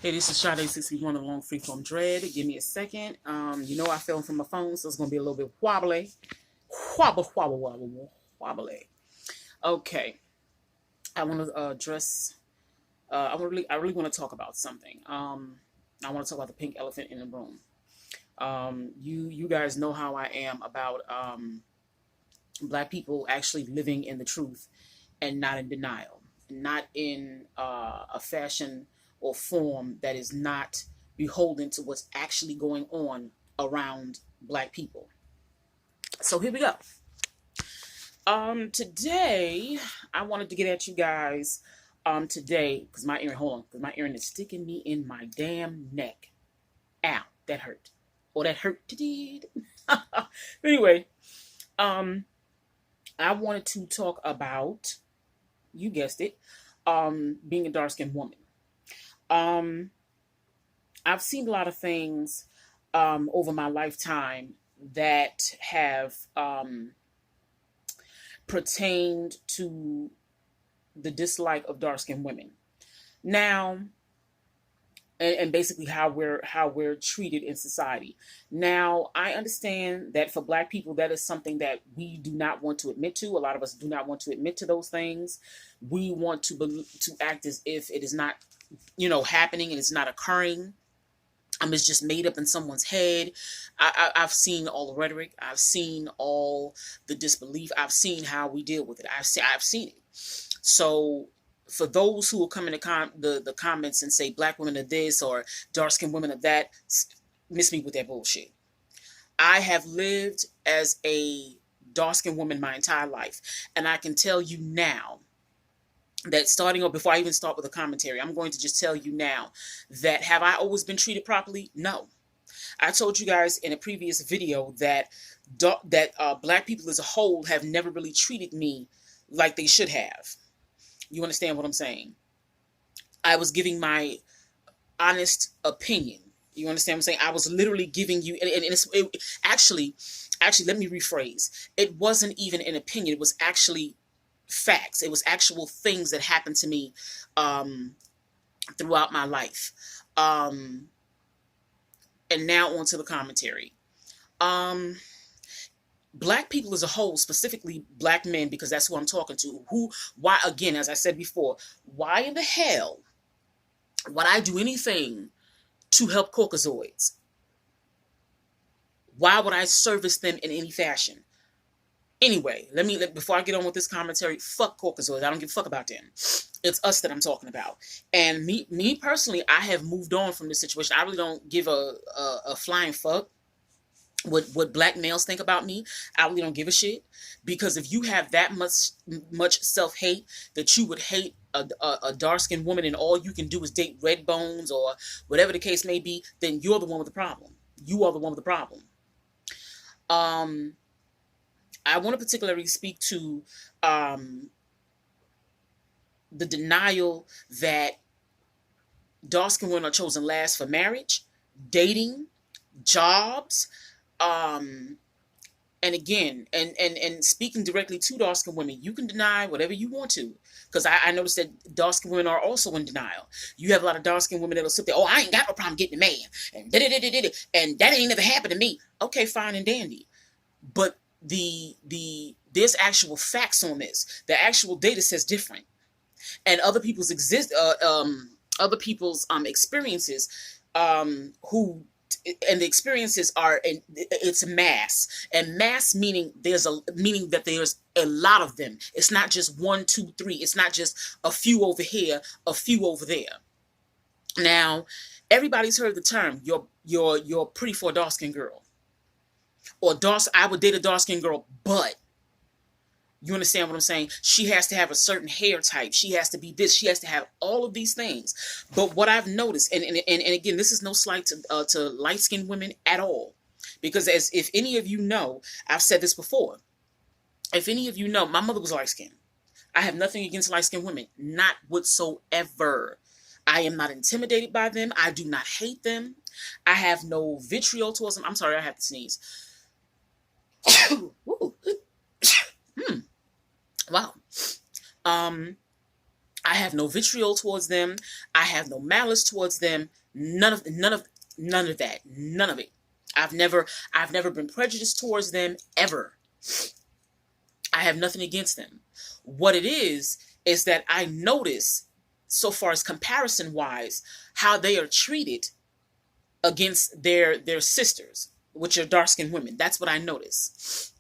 Hey, this is Sade 61 of Long Freeform Dread. Give me a second. I fell from my phone, so it's gonna be a little bit wobbly. Wobbly. Okay. I want to address. I really want to talk about something. I want to talk about the pink elephant in the room. You guys know how I am about Black people actually living in the truth and not in denial, not in a fashion or form that is not beholden to what's actually going on around Black people. So here we go. Today I wanted to get at you guys today because my earring, hold on, because my earring is sticking me in my damn neck. Ow, that hurt. Oh, that hurt. Anyway, I wanted to talk about, you guessed it, being a dark-skinned woman. I've seen a lot of things over my lifetime that have pertained to the dislike of dark-skinned women. Now, and basically how we're treated in society. Now, I understand that for Black people, that is something that we do not want to admit to. A lot of us do not want to admit to those things. We want to act as if it is not, happening and it's not occurring. It's just made up in someone's head. I've seen all the rhetoric. I've seen all the disbelief. I've seen how we deal with it. I've seen it. So for those who will come in the comments and say Black women are this or dark-skinned women are that, miss me with that bullshit. I have lived as a dark-skinned woman my entire life, and I can tell you now that before I even start with a commentary, I'm going to just tell you now that have I always been treated properly? No. I told you guys in a previous video that Black people as a whole have never really treated me like they should have. You understand what I'm saying? I was giving my honest opinion. You understand what I'm saying? I was literally giving you, actually, let me rephrase. It wasn't even an opinion. It was actually facts. It was actual things that happened to me throughout my life. And now on to the commentary. Black people as a whole, specifically Black men, because that's who I'm talking to, why, again, as I said before, why in the hell would I do anything to help Caucasoids? Why would I service them in any fashion? Anyway, before I get on with this commentary, fuck Caucasoids. I don't give a fuck about them. It's us that I'm talking about. And me personally, I have moved on from this situation. I really don't give a flying fuck what Black males think about me. I really don't give a shit, because if you have that much self-hate that you would hate a dark-skinned woman and all you can do is date red bones or whatever the case may be, then you're the one with the problem. You are the one with the problem. I want to particularly speak to the denial that dark-skinned women are chosen last for marriage, dating, jobs, and again, and speaking directly to dark-skinned women, you can deny whatever you want to, because I noticed that dark-skinned women are also in denial. You have a lot of dark-skinned women that'll sit there, oh, I ain't got no problem getting a man, and that ain't never happened to me. Okay, fine and dandy, but there's actual facts on this. The actual data says different, and other people's experiences, and the experiences are, it's mass, and mass meaning that there's a lot of them. It's not just 1, 2, 3. It's not just a few over here, a few over there. Now, everybody's heard the term you're pretty for a dark-skinned girl. Or I would date a dark-skinned girl, but you understand what I'm saying? She has to have a certain hair type. She has to be this. She has to have all of these things. But what I've noticed, and again, this is no slight to light-skinned women at all, because if any of you know, I've said this before. If any of you know, my mother was light-skinned. I have nothing against light-skinned women, not whatsoever. I am not intimidated by them. I do not hate them. I have no vitriol towards them. I'm sorry, I have to sneeze. Wow. I have no vitriol towards them. I have no malice towards them. None of that. None of it. I've never been prejudiced towards them ever. I have nothing against them. What it is that I notice, so far as comparison wise, how they are treated against their sisters, which are dark skinned women. That's what I notice.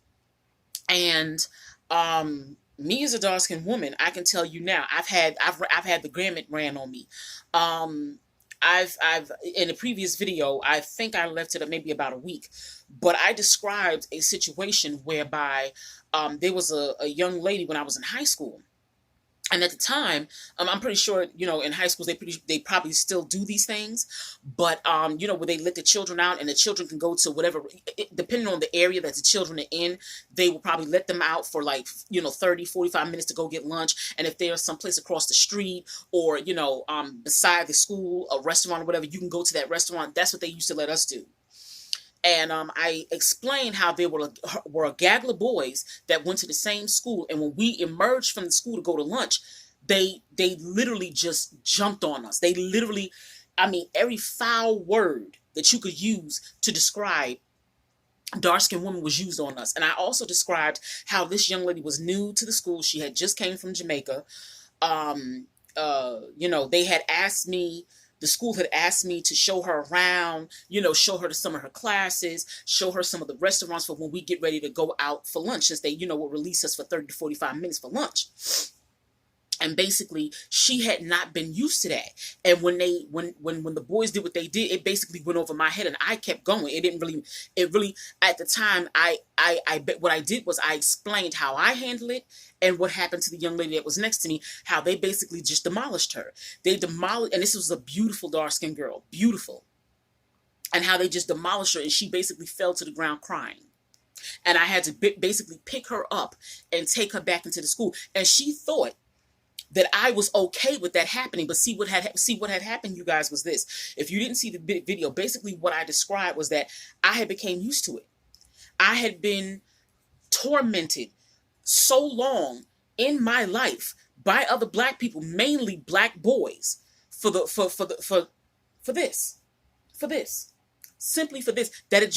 And me as a dark skinned woman, I can tell you now, I've had the gamut ran on me. I've in a previous video, I think I left it at maybe about a week, but I described a situation whereby there was a young lady when I was in high school. And at the time, I'm pretty sure, in high schools, they probably still do these things. But, where they let the children out and the children can go to whatever, depending on the area that the children are in, they will probably let them out for 30, 45 minutes to go get lunch. And if there's someplace across the street or, beside the school, a restaurant or whatever, you can go to that restaurant. That's what they used to let us do. And I explained how there were a gaggle of boys that went to the same school. And when we emerged from the school to go to lunch, they literally just jumped on us. They literally, every foul word that you could use to describe dark-skinned woman was used on us. And I also described how this young lady was new to the school. She had just came from Jamaica. They had asked me, the school had asked me to show her around, show her to some of her classes, show her some of the restaurants for when we get ready to go out for lunch, since they, will release us for 30 to 45 minutes for lunch. And basically, she had not been used to that. And when the boys did what they did, it basically went over my head, and I kept going. It really, at the time, what I did was I explained how I handled it and what happened to the young lady that was next to me, how they basically just demolished her. They demolished, and this was a beautiful dark-skinned girl, beautiful. And how they just demolished her, and she basically fell to the ground crying. And I had to basically pick her up and take her back into the school. And she thought that I was okay with that happening. But see what had happened, you guys, was this. If you didn't see the video, basically what I described was that I had became used to it. I had been tormented so long in my life by other black people, mainly black boys, for this, simply for this, that it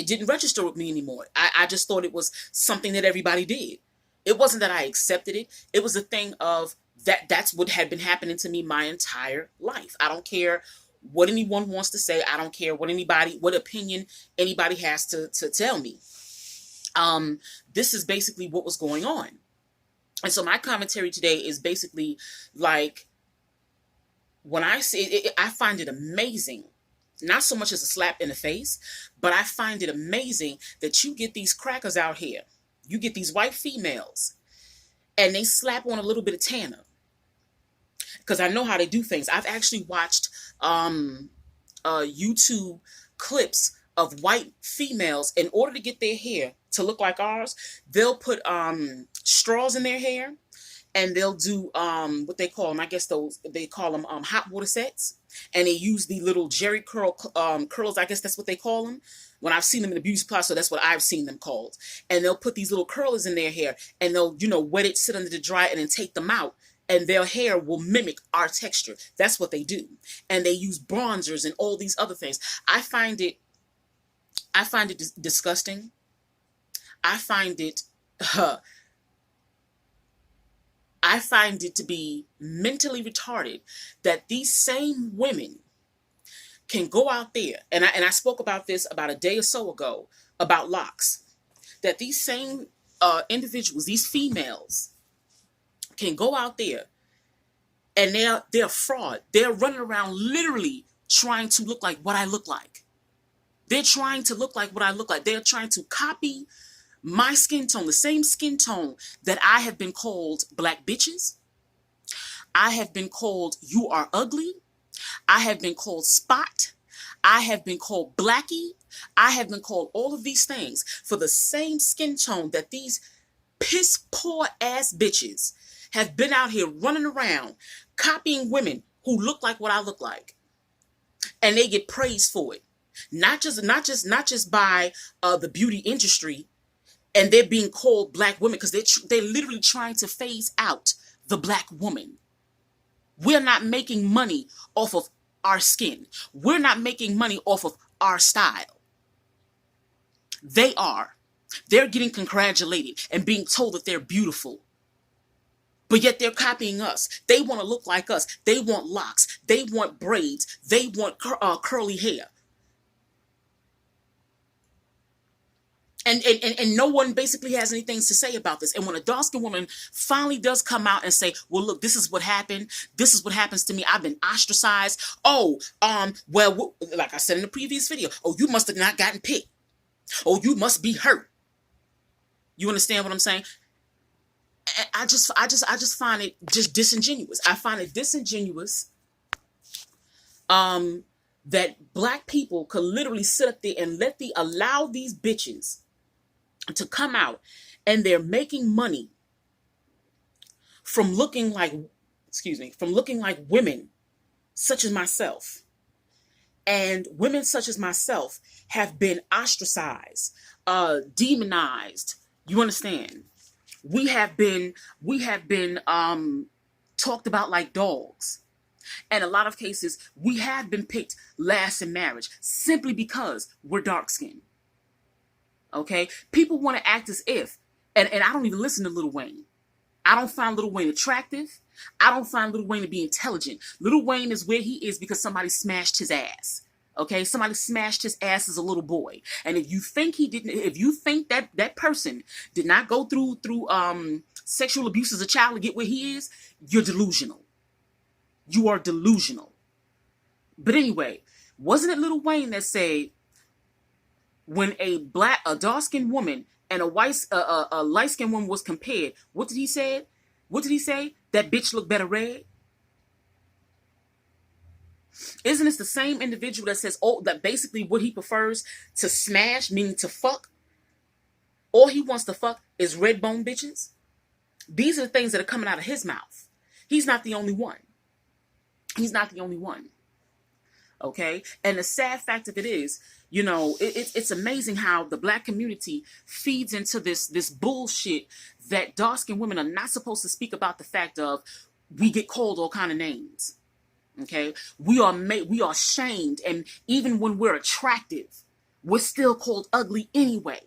didn't register with me anymore. I just thought it was something that everybody did. It wasn't that I accepted it. It was a thing of that's what had been happening to me my entire life. I don't care what anyone wants to say. I don't care what opinion anybody has to tell me. This is basically what was going on. And so my commentary today is basically like, when I say it, I find it amazing, not so much as a slap in the face, but I find it amazing that you get these crackers out here. You get these white females and they slap on a little bit of tanner, because I know how they do things. I've actually watched YouTube clips of white females. In order to get their hair to look like ours, they'll put straws in their hair, and they'll do what they call them. I guess they call them hot water sets, and they use the little Jerry curl curls. I guess that's what they call them. When I've seen them in the beauty supply, so that's what I've seen them called. And they'll put these little curlers in their hair, and they'll wet it, sit under the dry, and then take them out. And their hair will mimic our texture. That's what they do. And they use bronzers and all these other things. I find it disgusting. I find it to be mentally retarded that these same women can go out there, and I spoke about this about a day or so ago about locks, that these same individuals, these females, can go out there and they're fraud. They're running around literally trying to look like what I look like. They're trying to look like what I look like. They're trying to copy my skin tone, the same skin tone that I have been called black bitches. I have been called you are ugly. I have been called spot. I have been called blackie. I have been called all of these things for the same skin tone that these piss poor ass bitches have been out here running around copying women who look like what I look like. And they get praised for it. Not just by the beauty industry, and they're being called black women, because they're literally trying to phase out the black woman. We're not making money off of our skin. We're not making money off of our style. They are. They're getting congratulated and being told that they're beautiful. But yet they're copying us. They want to look like us. They want locks. They want braids. They want curly hair. And no one basically has anything to say about this. And when a dark-skinned woman finally does come out and say, well, look, this is what happened. This is what happens to me. I've been ostracized. Oh, well, like I said in the previous video, oh, you must have not gotten picked. Oh, you must be hurt. You understand what I'm saying? I just find it just disingenuous. I find it disingenuous that black people could literally sit up there and allow these bitches to come out, and they're making money from looking like women such as myself. And women such as myself have been ostracized, demonized. You understand? We have been talked about like dogs. And a lot of cases, we have been picked last in marriage simply because we're dark skinned. Okay? People want to act as if, and I don't even listen to Lil Wayne. I don't find Lil Wayne attractive. I don't find Lil Wayne to be intelligent. Lil Wayne is where he is because somebody smashed his ass. Okay? Somebody smashed his ass as a little boy. And if you think that person did not go through sexual abuse as a child to get where he is, you're delusional. You are delusional. But anyway, wasn't it Lil Wayne that said, when a dark-skinned woman and a light-skinned woman was compared, what did he say? What did he say? That bitch look better red? Isn't this the same individual that says, oh, that basically what he prefers to smash, meaning to fuck? All he wants to fuck is red bone bitches? These are the things that are coming out of his mouth. He's not the only one. He's not the only one. Okay? And the sad fact of it is, you know, it's amazing how the black community feeds into this bullshit that dark-skinned women are not supposed to speak about the fact of we get called all kind of names. Okay? We are shamed, and even when we're attractive, we're still called ugly anyway.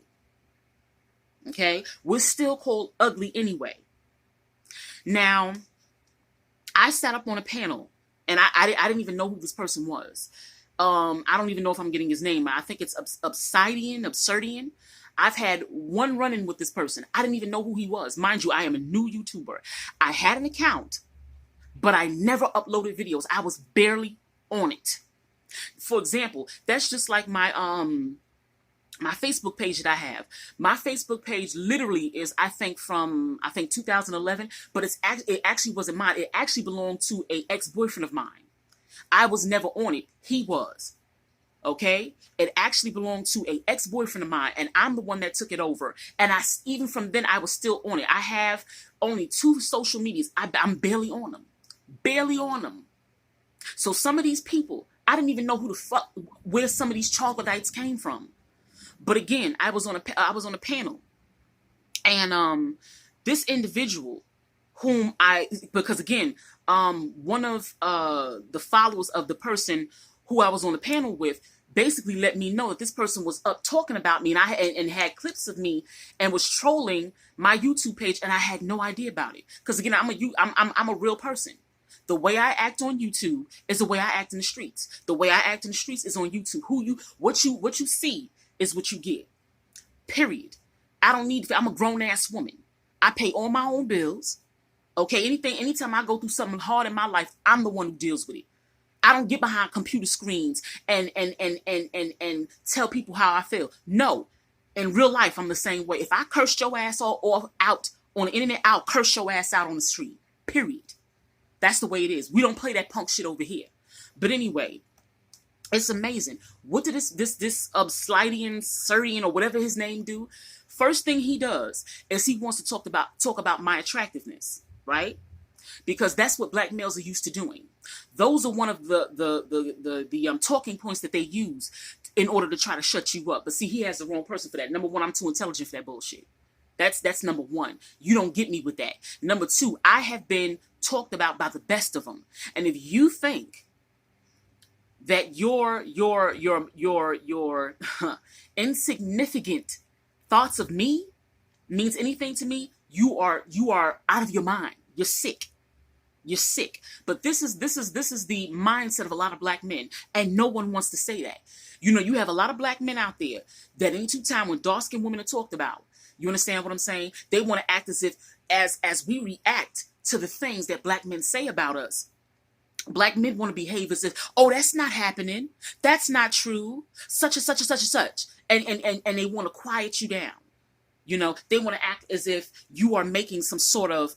Okay? We're still called ugly anyway. Now, I sat up on a panel, and I didn't even know who this person was. I don't even know if I'm getting his name. I think it's Absurdian. I've had one run-in with this person. I didn't even know who he was. Mind you, I am a new YouTuber. I had an account, but I never uploaded videos. I was barely on it. For example, that's just like my Facebook page that I have. My Facebook page literally is, I think 2011, but it actually wasn't mine. It actually belonged to an ex-boyfriend of mine. I was never on it. He was. Okay? It actually belonged to an ex-boyfriend of mine, and I'm the one that took it over. And even from then, I was still on it. I have only 2 social medias. I'm barely on them. Barely on them. So some of these people, I didn't even know where some of these troglodytes came from. But again, I was on a panel, and this individual, because again, one of the followers of the person who I was on the panel with basically let me know that this person was up talking about me, and had clips of me and was trolling my YouTube page, and I had no idea about it. Because again, I'm a real person. The way I act on YouTube is the way I act in the streets. The way I act in the streets is on YouTube. What you see is what you get. Period. I'm a grown ass woman. I pay all my own bills. Okay, anytime I go through something hard in my life, I'm the one who deals with it. I don't get behind computer screens and tell people how I feel. No. In real life, I'm the same way. If I cursed your ass all out on the internet, I'll curse your ass out on the street. Period. That's the way it is. We don't play that punk shit over here. But anyway, it's amazing. What did this Slidian, or whatever his name do? First thing he does is he wants to talk about my attractiveness, right? Because that's what black males are used to doing. Those are one of the talking points that they use in order to try to shut you up. But see, he has the wrong person for that. Number one, I'm too intelligent for that bullshit. That's number one. You don't get me with that. Number two, I have been talked about by the best of them. And if you think that your insignificant thoughts of me means anything to me, you are out of your mind. You're sick. You're sick. But this is the mindset of a lot of black men, and no one wants to say that. You know, you have a lot of black men out there that any time when dark-skinned women are talked about, you understand what I'm saying? They want to act as if as we react to the things that black men say about us. Black men want to behave as if, oh, that's not happening. That's not true. Such and such and such and such. And they want to quiet you down. You know, they want to act as if you are making some sort of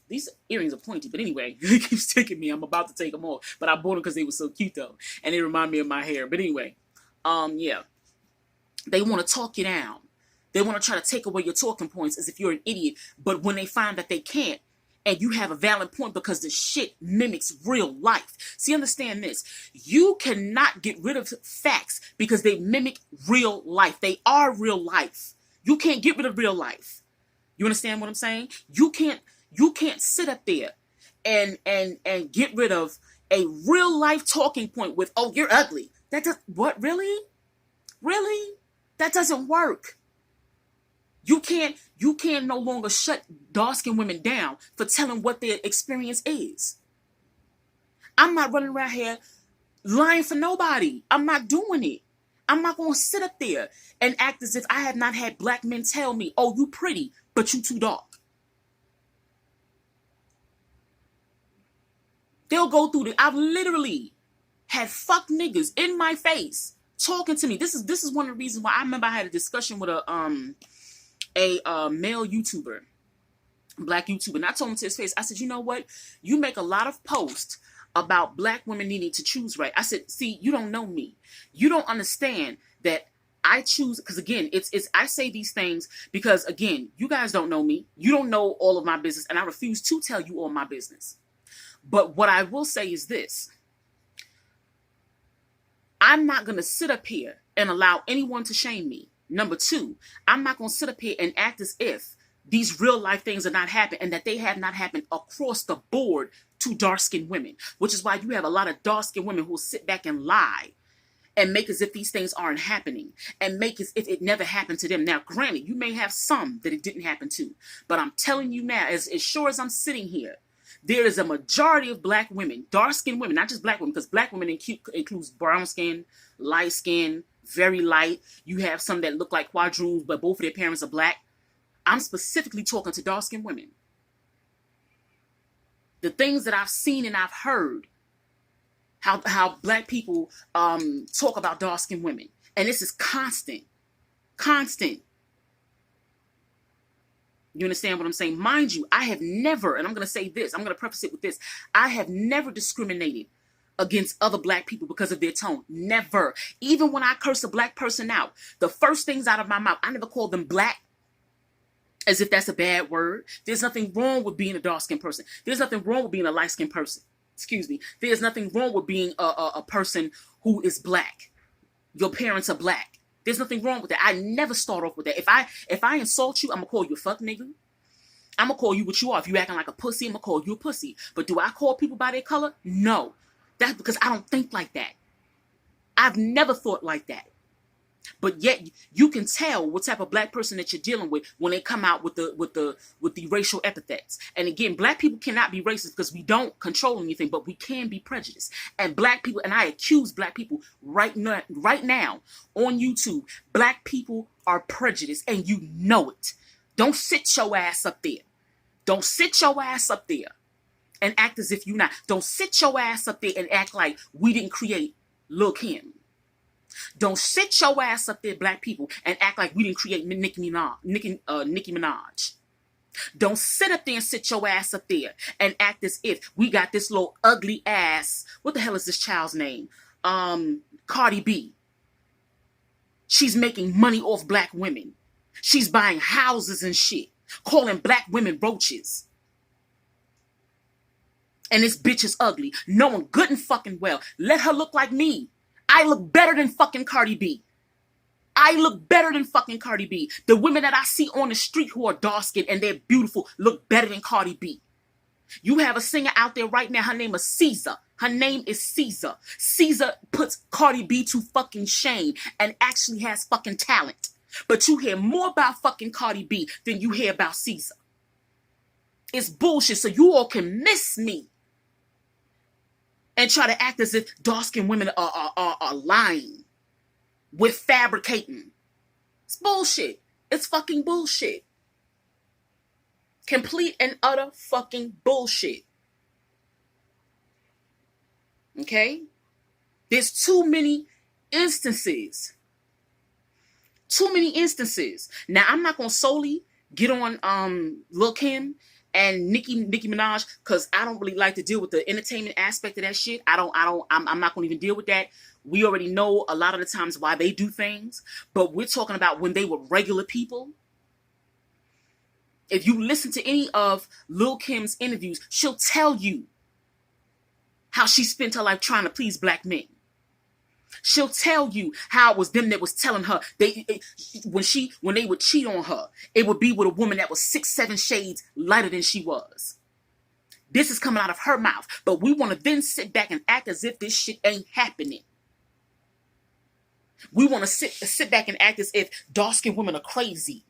these earrings are pointy, but anyway, it keeps taking me. I'm about to take them off, but I bought them because they were so cute though, and they remind me of my hair. But anyway, yeah, they want to talk you down. They want to try to take away your talking points as if you're an idiot. But when they find that they can't, and you have a valid point because the shit mimics real life. See, understand this. You cannot get rid of facts because they mimic real life. They are real life. You can't get rid of real life. You understand what I'm saying? You can't sit up there and get rid of a real life talking point with, oh, you're ugly. What, really? Really? That doesn't work. You can't no longer shut dark-skinned women down for telling what their experience is. I'm not running around here lying for nobody. I'm not doing it. I'm not going to sit up there and act as if I have not had black men tell me, oh, you pretty, but you too dark. They'll go through I've literally had fuck niggas in my face talking to me. This is one of the reasons why I remember I had a discussion with a male YouTuber, black YouTuber, and I told him to his face, I said, you know what? You make a lot of posts about black women needing to choose right. I said, see, you don't know me. You don't understand that I choose, because again, it's I say these things because again, you guys don't know me. You don't know all of my business, and I refuse to tell you all my business. But what I will say is this. I'm not going to sit up here and allow anyone to shame me. Number two, I'm not going to sit up here and act as if these real life things are not happening and that they have not happened across the board to dark-skinned women, which is why you have a lot of dark-skinned women who will sit back and lie and make as if these things aren't happening and make as if it never happened to them. Now, granted, you may have some that it didn't happen to, but I'm telling you now, as sure as I'm sitting here, there is a majority of black women, dark-skinned women, not just black women, because black women includes brown skin, light skin, very light. You have some that look like quadroons, but both of their parents are black. I'm specifically talking to dark-skinned women. The things that I've seen and I've heard, how black people talk about dark-skinned women. And this is constant. You understand what I'm saying? Mind you, I have never, and I'm going to say this, I'm going to preface it with this, I have never discriminated against other black people because of their tone. Never. Even when I curse a black person out, the first things out of my mouth, I never call them black as if that's a bad word. There's nothing wrong with being a dark-skinned person. There's nothing wrong with being a light-skinned person. Excuse me. There's nothing wrong with being a person who is black. Your parents are black. There's nothing wrong with that. I never start off with that. If I insult you, I'm going to call you a fuck nigga. I'm going to call you what you are. If you acting like a pussy, I'm going to call you a pussy. But do I call people by their color? No. That's because I don't think like that. I've never thought like that. But yet you can tell what type of black person that you're dealing with when they come out with the racial epithets. And again, black people cannot be racist because we don't control anything, but we can be prejudiced. And black people, and I accuse black people right now on YouTube, black people are prejudiced and you know it. Don't sit your ass up there. Don't sit your ass up there and act as if you're not. Don't sit your ass up there and act like we didn't create Lil' Kim. Don't sit your ass up there, black people, and act like we didn't create Nicki Minaj. Don't sit up there and sit your ass up there and act as if we got this little ugly ass. What the hell is this child's name? Cardi B. She's making money off black women. She's buying houses and shit, calling black women roaches. And this bitch is ugly. Knowing good and fucking well. Let her look like me. I look better than fucking Cardi B. I look better than fucking Cardi B. The women that I see on the street who are dark-skinned and they're beautiful look better than Cardi B. You have a singer out there right now. Her name is Caesar. Her name is Caesar. Caesar puts Cardi B to fucking shame and actually has fucking talent. But you hear more about fucking Cardi B than you hear about Caesar. It's bullshit. So you all can miss me and try to act as if dark-skinned women are lying. We're fabricating. It's bullshit. It's fucking bullshit. Complete and utter fucking bullshit. Okay? There's too many instances. Too many instances. Now, I'm not going to solely get on Lil Kim and Nicki Minaj, because I don't really like to deal with the entertainment aspect of that shit. I'm not going to even deal with that. We already know a lot of the times why they do things, but we're talking about when they were regular people. If you listen to any of Lil Kim's interviews, she'll tell you how she spent her life trying to please black men. She'll tell you how it was them that was telling her when they would cheat on her, it would be with a woman that was 6-7 shades lighter than she was. This is coming out of her mouth, but we want to then sit back and act as if this shit ain't happening. We want to sit back and act as if dark-skinned women are crazy.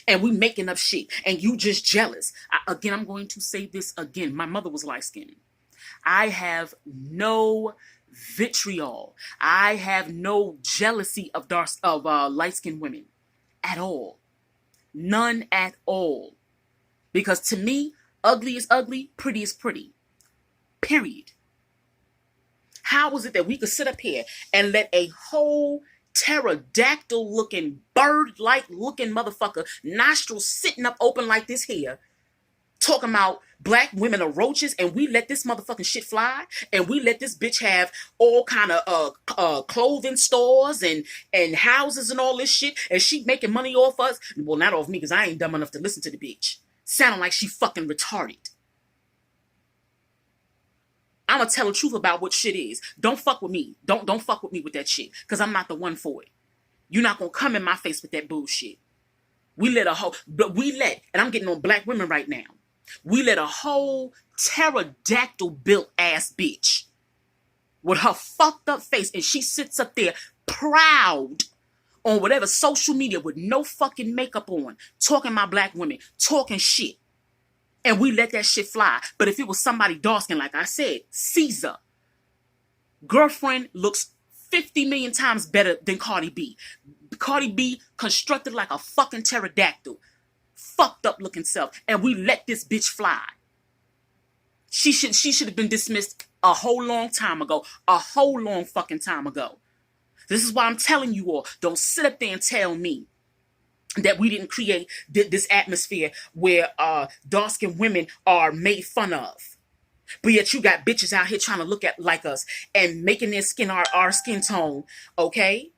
And we making up shit. And you just jealous. Again, I'm going to say this again. My mother was light-skinned. I have no vitriol. I have no jealousy of light-skinned women. At all. None at all. Because to me, ugly is ugly, pretty is pretty. Period. How is it that we could sit up here and let a whole pterodactyl looking, bird-like looking motherfucker, nostrils sitting up open like this here, talking about black women are roaches, and we let this motherfucking shit fly, and we let this bitch have all kind of clothing stores and houses and all this shit, and she making money off us? Well, not off me, because I ain't dumb enough to listen to the bitch. Sounding like she fucking retarded. I'm gonna tell the truth about what shit is. Don't fuck with me. Don't fuck with me with that shit, because I'm not the one for it. You're not gonna come in my face with that bullshit. And I'm getting on black women right now. We let a whole pterodactyl built ass bitch with her fucked up face, and she sits up there proud on whatever social media with no fucking makeup on, talking about black women, talking shit. And we let that shit fly. But if it was somebody dark-skinned, like I said, Caesar, girlfriend looks 50 million times better than Cardi B. Cardi B constructed like a fucking pterodactyl. Fucked up looking self. And we let this bitch fly. She should have been dismissed a whole long time ago. A whole long fucking time ago. This is why I'm telling you all, don't sit up there and tell me that we didn't create this atmosphere where dark-skinned women are made fun of. But yet you got bitches out here trying to look at like us and making their skin our skin tone, okay?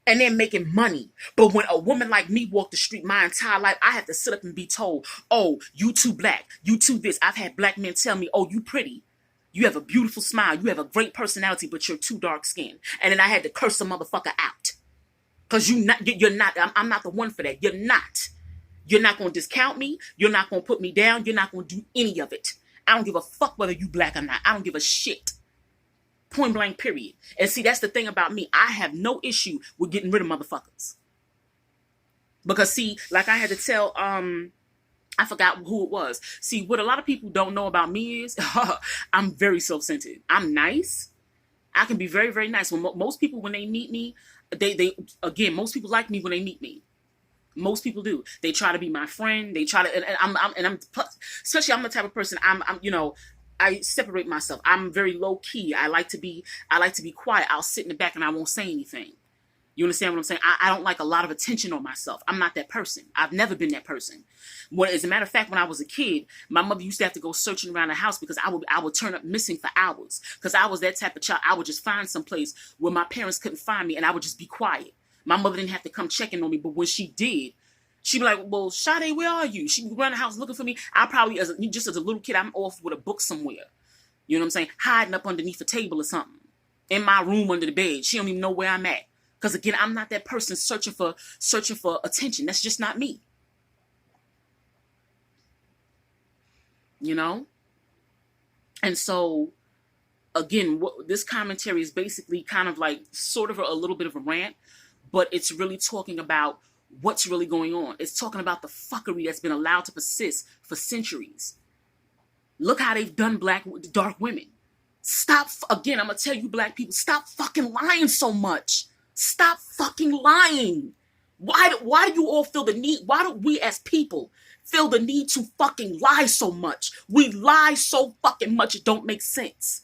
And they're making money. But when a woman like me walk the street my entire life, I have to sit up and be told, oh, you too black, you too this. I've had black men tell me, oh, you pretty. You have a beautiful smile. You have a great personality, but you're too dark-skinned. And then I had to curse a motherfucker out. Because I'm not the one for that. You're not. You're not going to discount me. You're not going to put me down. You're not going to do any of it. I don't give a fuck whether you black or not. I don't give a shit. Point blank, period. And see, that's the thing about me. I have no issue with getting rid of motherfuckers. Because see, like I had to tell, I forgot who it was. See, what a lot of people don't know about me is I'm very self-centered. I'm nice. I can be very, very nice. When most people, when they meet me, most people like me when they meet me. Most people do. They try to be my friend. They try to, and I'm especially I'm the type of person. I separate myself. I'm very low key. I like to be quiet. I'll sit in the back and I won't say anything. You understand what I'm saying? I don't like a lot of attention on myself. I'm not that person. I've never been that person. As a matter of fact, when I was a kid, my mother used to have to go searching around the house because I would turn up missing for hours. Because I was that type of child. I would just find some place where my parents couldn't find me and I would just be quiet. My mother didn't have to come checking on me, but when she did, she'd be like, well, Sade, where are you? She'd be around the house looking for me. I probably, as a little kid, I'm off with a book somewhere. You know what I'm saying? Hiding up underneath a table or something. in my room under the bed. She don't even know where I'm at. Because again, I'm not that person searching for attention. That's just not me. You know? And so, again, what this commentary is basically kind of like sort of a little bit of a rant, but it's really talking about what's really going on. It's talking about the fuckery that's been allowed to persist for centuries. Look how they've done dark women. Stop, again, I'm going to tell you black people, stop fucking lying so much. Stop fucking lying. Why do you all feel the need? Why do we as people feel the need to fucking lie so much? We lie so fucking much it don't make sense.